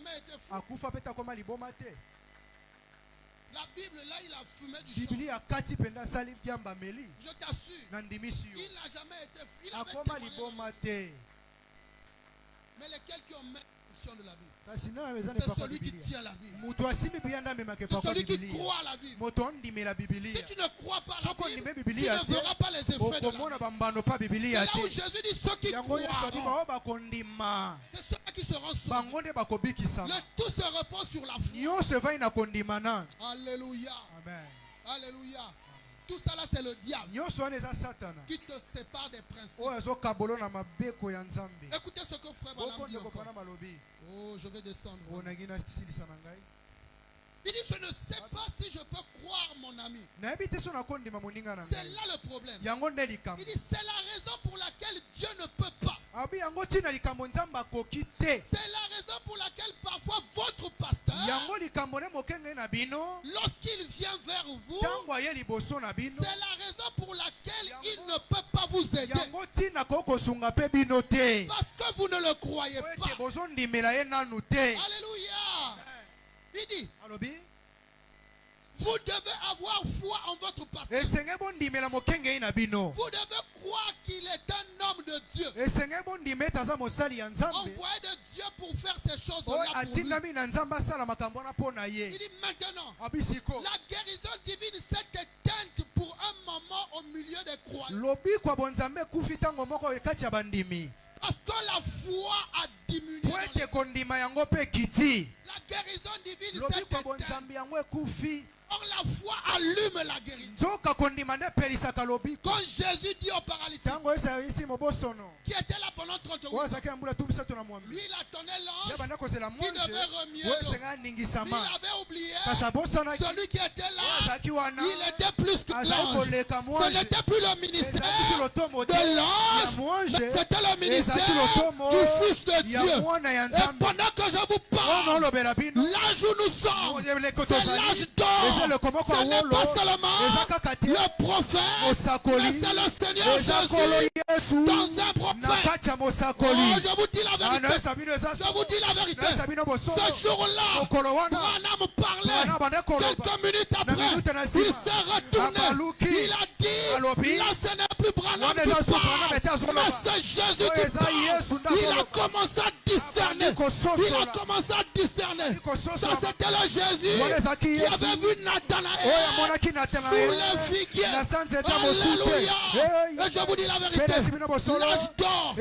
jamais été fou. La Bible, là, il a fumé du champ. Je t'assure. Il n'a jamais été fou. Il avait témoigné. Mais lesquels qui ont mis l'option de la Bible? C'est celui qui tient la Bible. C'est celui qui croit à la Bible. Si tu ne crois pas à la Bible, tu ne verras pas les effets de la Bible. C'est là où Jésus dit ceux qui croient. C'est ceux qui seront sauvés. Le tout se repose sur la foi. Alléluia. Amen. Alléluia. Tout ça là, c'est le diable qui te sépare des principes. Écoutez ce que frère Branham dit encore. Oh, je vais descendre. Il dit, je ne sais pas si je peux croire mon ami. C'est là le problème. Il dit, c'est la raison pour laquelle Dieu ne peut pas. C'est la raison pour laquelle parfois votre pasteur, lorsqu'il vient vers vous, c'est la raison pour laquelle il ne peut pas vous aider. Parce que vous ne le croyez pas. Alléluia. Il dit, vous devez avoir foi en votre pasteur. Vous devez croire qu'il est un homme de Dieu. Envoyé de Dieu pour faire ces choses-là pour lui. Il dit maintenant, la guérison divine s'est éteinte pour un moment au milieu des croyants. Parce que la foi a diminué. La guérison divine s'est éteinte. Or la foi allume la guérison. Quand Jésus dit au paralytique qui était là pendant 30 jours, lui il attendait l'ange qui devait remuer l'eau. Il avait oublié celui qui était là. Il était plus que l'ange. Ce n'était plus le ministère de l'ange, mais c'était le ministère du Fils de Dieu. Et pendant que je vous parle, l'âge où nous sommes, c'est l'âge d'or. Ce n'est pas seulement le prophète, mais c'est le Seigneur Jésus dans un prophète. Oh, je vous dis la vérité. Je vous dis la vérité. Ce jour-là, Branham parlait. Quelques minutes après, il s'est retourné. Il a dit, là ce n'est plus Branham qui parle, mais c'est Jésus qui parle. Il a commencé à discerner. Il a commencé à discerner. Ça c'était le Jésus qui avait vu Nathanaël sous les figuiers. Alléluia. Et je vous dis la vérité. L'âge d'or